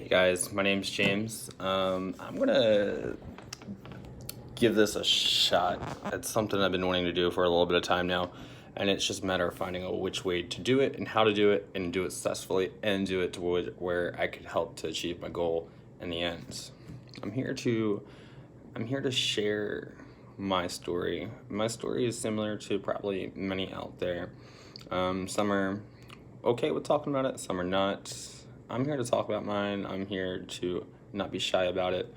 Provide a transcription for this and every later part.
Hey guys, my name's James. I'm gonna give this a shot. It's something I've been wanting to do for a little bit of time now, and it's just a matter of finding out which way to do it and how to do it and do it successfully and do it to where I could help to achieve my goal in the end. I'm here to I'm here to share my story. My story is similar to probably many out there. Some are okay with talking about it, some are not. I'm here to talk about mine. I'm here to not be shy about it,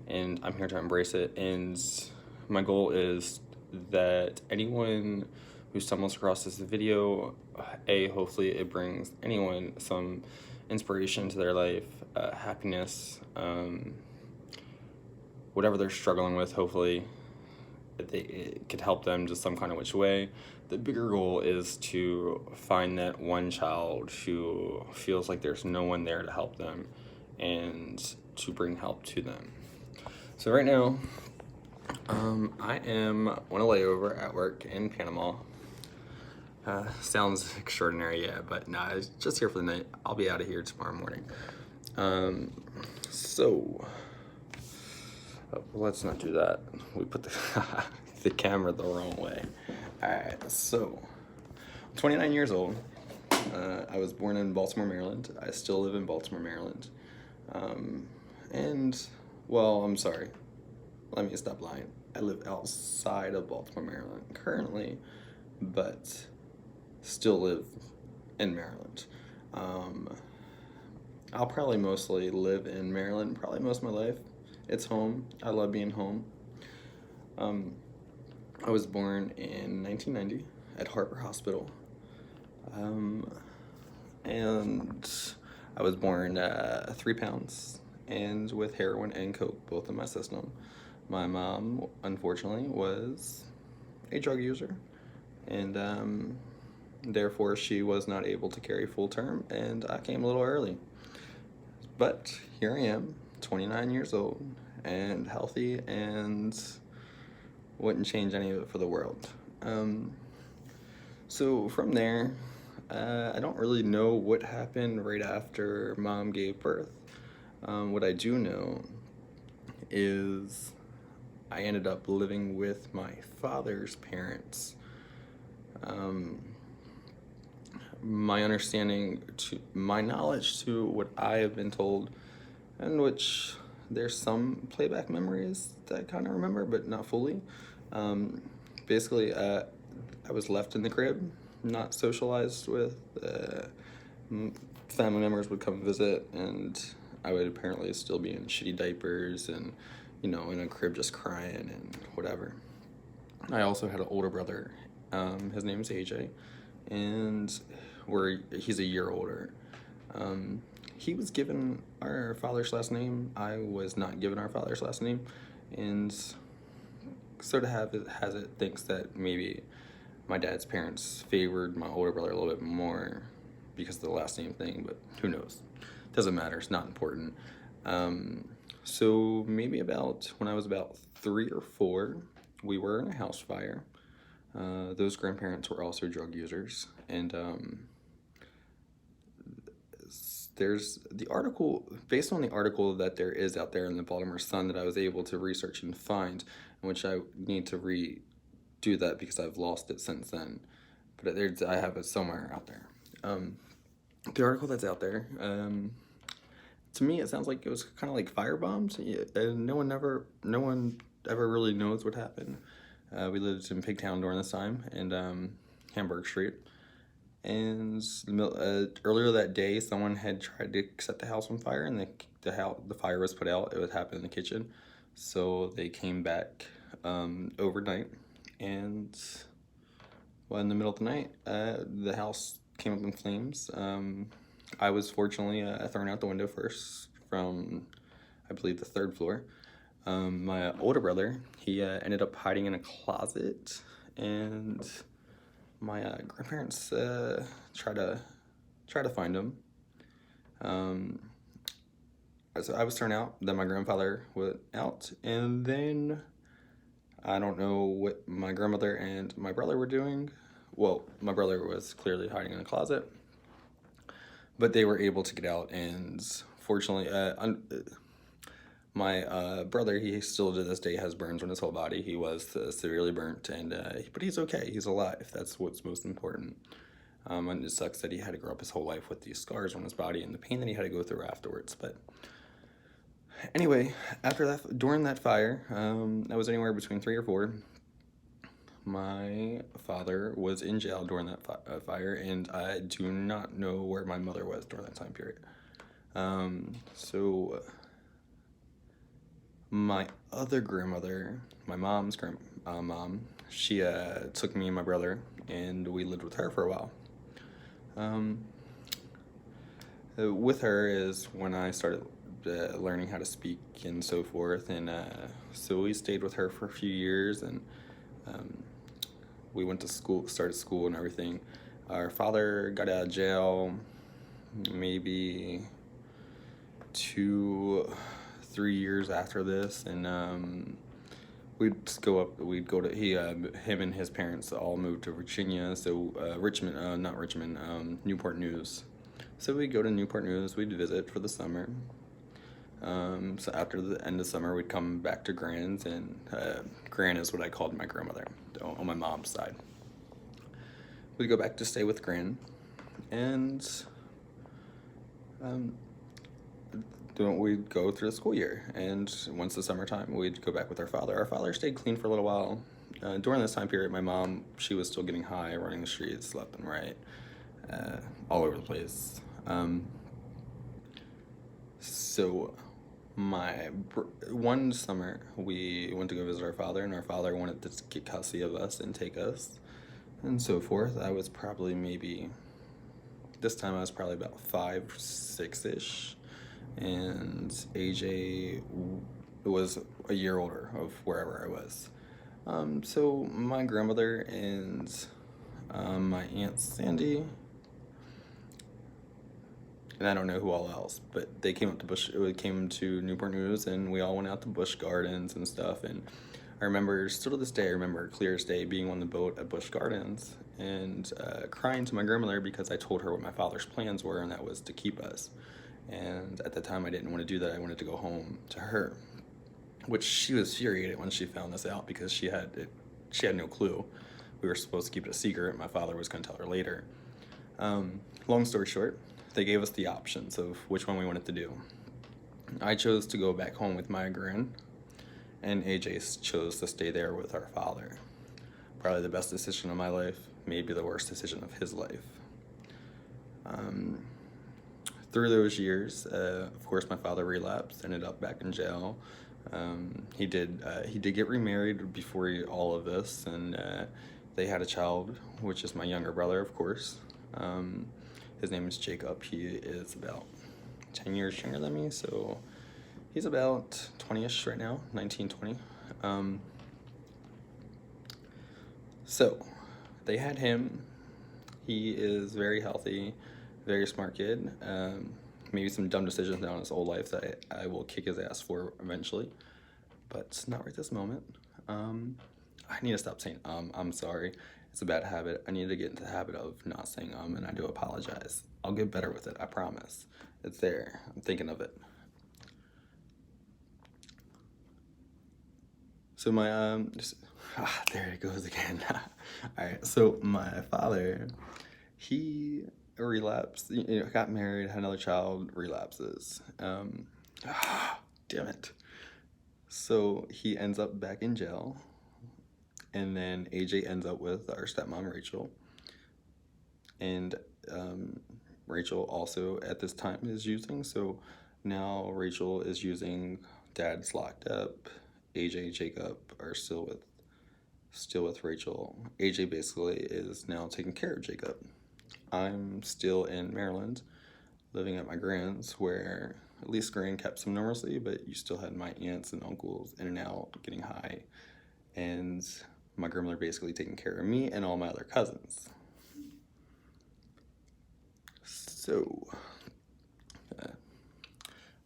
and I'm here to embrace it. And my goal is that anyone who stumbles across this video, hopefully it brings anyone some inspiration to their life, happiness, whatever they're struggling with, hopefully it could help them just some kind of which way. The bigger goal is to find that one child who feels like there's no one there to help them and to bring help to them. So right now, I am on a layover at work in Panama. Sounds extraordinary, yeah, but nah, it's just here for the night. I'll be out of here tomorrow morning. So let's not do that. We put the camera the wrong way. Alright, so I'm 29 years old. I was born in Baltimore, Maryland. I still live in Baltimore, Maryland. I'm sorry. Let me stop lying. I live outside of Baltimore, Maryland currently, but still live in Maryland. I'll probably mostly live in Maryland, probably most of my life. It's home. I love being home. I was born in 1990 at Harper Hospital. And I was born 3 pounds and with heroin and coke both in my system. My mom, unfortunately, was a drug user, and therefore she was not able to carry full term, and I came a little early. But here I am, 29 years old, and healthy, and wouldn't change any of it for the world. So from there, I don't really know what happened right after mom gave birth. What I do know is I ended up living with my father's parents. My understanding, to my knowledge, to what I have been told, and which there's some playback memories that I kind of remember, but not fully. Basically, I was left in the crib, not socialized with. Family members would come visit, and I would apparently still be in shitty diapers and, in a crib just crying and whatever. I also had an older brother. His name is AJ, and he's a year older. He was given our father's last name. I was not given our father's last name, and sort of has it thinks that maybe my dad's parents favored my older brother a little bit more because of the last name thing, but who knows? Doesn't matter. It's not important. So maybe when I was about 3 or 4, we were in a house fire. Those grandparents were also drug users, and there's the article, based on the article that there is out there in the Baltimore Sun that I was able to research and find, which I need to redo that because I've lost it since then, but I have it somewhere out there. The article that's out there, to me it sounds like it was kind of like fire bombs, and no one ever really knows what happened. We lived in Pigtown during this time, and Hamburg Street. And earlier that day, someone had tried to set the house on fire, and the fire was put out. It would happen in the kitchen, so they came back overnight, and in the middle of the night, the house came up in flames. I was fortunately thrown out the window first from, I believe, the 3rd floor. My older brother, he ended up hiding in a closet, and my grandparents try to find him. So I was thrown out, then my grandfather went out, and then I don't know what my grandmother and my brother were doing. Well, my brother was clearly hiding in a closet, but they were able to get out and fortunately, my brother, he still to this day has burns on his whole body. He was severely burnt, and but he's okay. He's alive. That's what's most important. And it sucks that he had to grow up his whole life with these scars on his body and the pain that he had to go through afterwards. But anyway, after that, during that fire, I was anywhere between 3 or 4. My father was in jail during that fire, and I do not know where my mother was during that time period. So my other grandmother, my mom's mom, she took me and my brother, and we lived with her for a while. With her is when I started learning how to speak and so forth, and so we stayed with her for a few years, and we went to school, started school and everything. Our father got out of jail maybe 2-3 years after this, and we'd go up. We'd go to him and his parents all moved to Virginia, so Richmond, not Richmond, Newport News. So we'd go to Newport News. We'd visit for the summer. So after the end of summer, we'd come back to Gran's, and Gran is what I called my grandmother on my mom's side. We'd go back to stay with Gran, and we'd go through the school year. And once the summertime, we'd go back with our father. Our father stayed clean for a little while. During this time period, my mom, she was still getting high, running the streets left and right, all over the place. So one summer we went to go visit our father, and our father wanted to get custody of us and take us and so forth. I was probably this time I was probably about 5, 6-ish, and AJ was a year older of wherever I was. So my grandmother and my Aunt Sandy, and I don't know who all else, but they came to Newport News, and we all went out to Busch Gardens and stuff. And I remember, still to this day, I remember clear as day being on the boat at Busch Gardens and crying to my grandmother because I told her what my father's plans were, and that was to keep us. And at the time, I didn't want to do that. I wanted to go home to her, which she was infuriated when she found this out because she had no clue. We were supposed to keep it a secret. My father was going to tell her later. Long story short, they gave us the options of which one we wanted to do. I chose to go back home with my gran, and AJ chose to stay there with our father. Probably the best decision of my life, maybe the worst decision of his life. Through those years, of course, my father relapsed, ended up back in jail. He did get remarried before all of this, and they had a child, which is my younger brother, of course. His name is Jacob. He is about 10 years younger than me, so he's about 20-ish right now, 19, 20. So they had him. He is very healthy, very smart kid. Maybe some dumb decisions now in his old life that I will kick his ass for eventually, but not right this moment. I need to stop saying I'm sorry. It's a bad habit. I need to get into the habit of not saying and I do apologize. I'll get better with it, I promise. It's there. I'm thinking of it. So my there it goes again. All right. So my father, he relapsed. Got married, had another child, relapses. Damn it. So he ends up back in jail, and then AJ ends up with our stepmom Rachel, and Rachel also at this time is using. So now Rachel is using. Dad's locked up. AJ, Jacob are still with Rachel. AJ basically is now taking care of Jacob. I'm still in Maryland, living at my grand's, where at least Gran kept some normalcy, but you still had my aunts and uncles in and out, getting high, and my grandmother basically taking care of me and all my other cousins. So,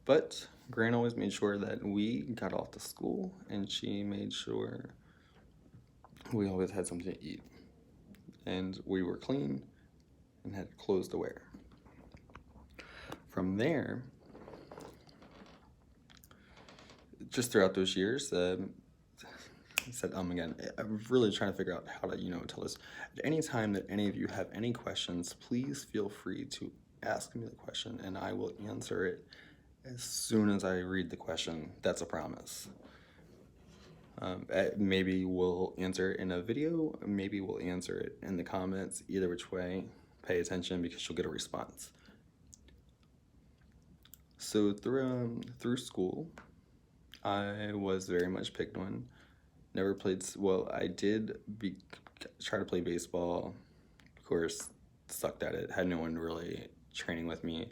but Gran always made sure that we got off to school, and she made sure we always had something to eat, and we were clean and had clothes to wear. From there, just throughout those years, I said again. I'm really trying to figure out how to tell this. At any time that any of you have any questions, please feel free to ask me the question, and I will answer it as soon as I read the question. That's a promise. Maybe we'll answer it in a video, maybe we'll answer it in the comments. Either which way, pay attention because you'll get a response. So through school, I was very much picked on. Never played, well, I did try to play baseball. Of course, sucked at it. Had no one really training with me.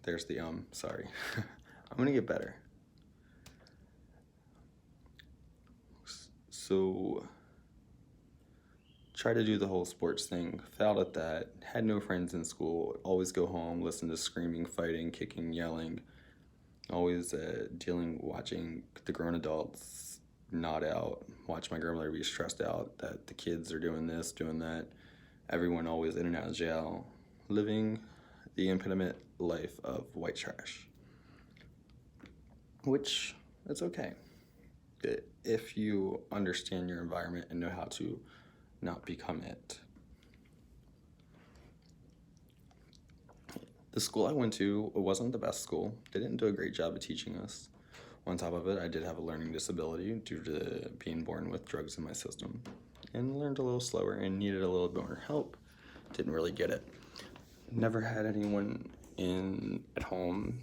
There's the sorry. I'm gonna get better. So, try to do the whole sports thing. Failed at that. Had no friends in school. Always go home, listen to screaming, fighting, kicking, yelling. Always watching the grown adults nod out. Watch my grandmother be stressed out that the kids are doing this, doing that. Everyone always in and out of jail. Living the impediment life of white trash. Which, it's okay. If you understand your environment and know how to not become it. The school I went to wasn't the best school. They didn't do a great job of teaching us. On top of it, I did have a learning disability due to being born with drugs in my system, and learned a little slower and needed a little bit more help. Didn't really get it. Never had anyone at home,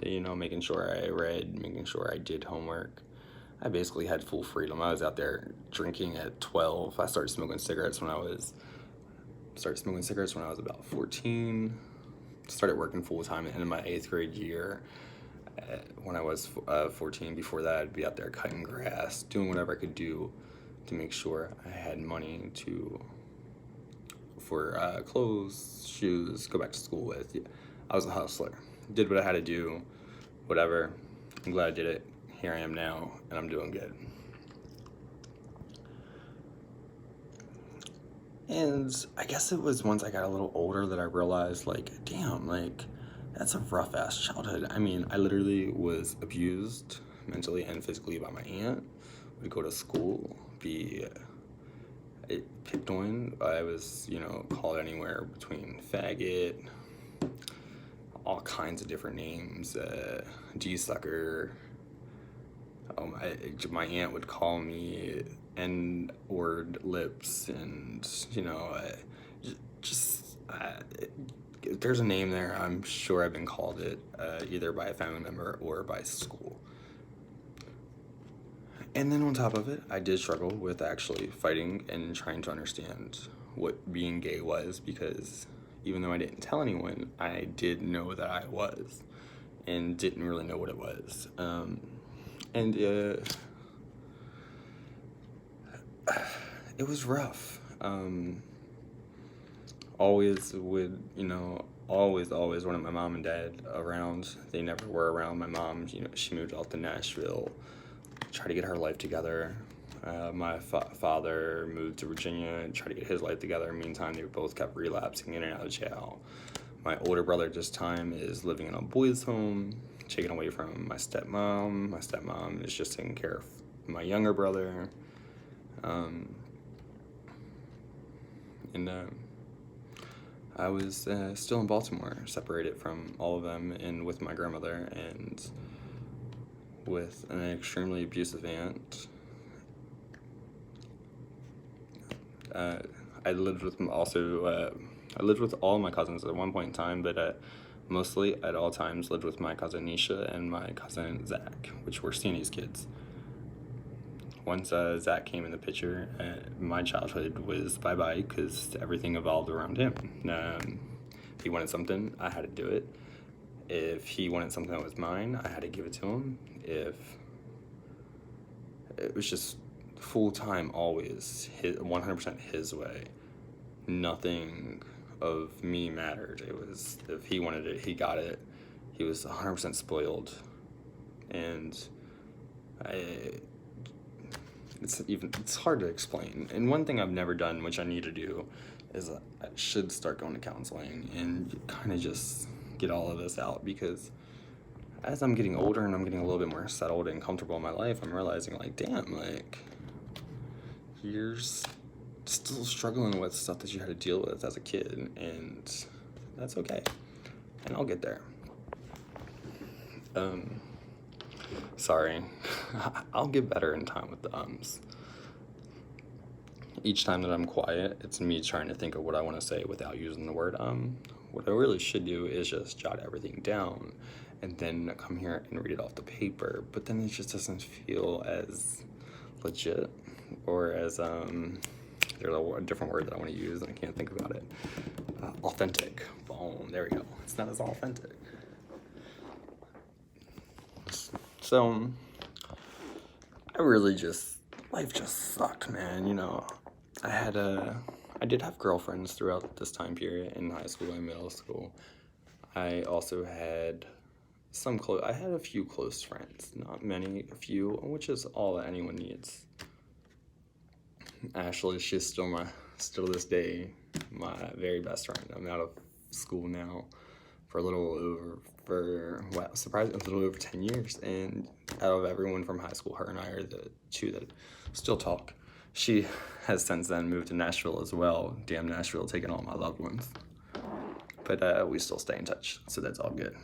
making sure I read, making sure I did homework. I basically had full freedom. I was out there drinking at 12. I started smoking cigarettes when I was about 14. Started working full time at the end of my 8th grade year. When I was 14. Before that, I'd be out there cutting grass, doing whatever I could do to make sure I had money for clothes, shoes, go back to school with. I was a hustler. Did what I had to do, whatever. I'm glad I did it. Here I am now, and I'm doing good. And I guess it was once I got a little older that I realized, damn, that's a rough ass childhood. I mean, I literally was abused mentally and physically by my aunt. Would go to school, be picked on. I was, called anywhere between faggot, all kinds of different names, G-sucker. My aunt would call me N-word lips, and if there's a name there, I'm sure I've been called it either by a family member or by school. And then on top of it, I did struggle with actually fighting and trying to understand what being gay was, because even though I didn't tell anyone, I did know that I was and didn't really know what it was. And it was rough. Always wanted my mom and dad around. They never were around. My mom, she moved out to Nashville, tried to get her life together. My father moved to Virginia and tried to get his life together. Meantime, they both kept relapsing in and out of jail. My older brother this time is living in a boys' home, taken away from my stepmom. My stepmom is just taking care of my younger brother. I was still in Baltimore, separated from all of them, and with my grandmother, and with an extremely abusive aunt. I lived with all my cousins at one point in time, but mostly at all times lived with my cousin Nisha and my cousin Zach, which were Stanny's kids. Once Zach came in the picture, my childhood was bye-bye, because everything evolved around him. If he wanted something, I had to do it. If he wanted something that was mine, I had to give it to him. If it was just full-time, always 100% his way. Nothing of me mattered. It was, if he wanted it, he got it. He was 100% spoiled. And it's hard to explain. And one thing I've never done, which I need to do, is I should start going to counseling and kind of just get all of this out, because as I'm getting older and I'm getting a little bit more settled and comfortable in my life, I'm realizing, like, damn, like, you're still struggling with stuff that you had to deal with as a kid, and that's okay. And I'll get there. Sorry. I'll get better in time with the ums. Each time that I'm quiet, it's me trying to think of what I want to say without using the word What I really should do is just jot everything down and then come here and read it off the paper. But then it just doesn't feel as legit, or as there's a different word that I want to use and I can't think about it. Authentic. Boom. There we go. It's not as authentic. So I really life just sucked, man. You know, I did have girlfriends throughout this time period in high school and middle school. I also had I had a few close friends, not many, a few, which is all that anyone needs. Ashley, she's still this day, my very best friend. I'm out of school now for a little over 10 years, and out of everyone from high school, her and I are the two that still talk. She has since then moved to Nashville as well. Damn Nashville, taking all my loved ones. But we still stay in touch, so that's all good.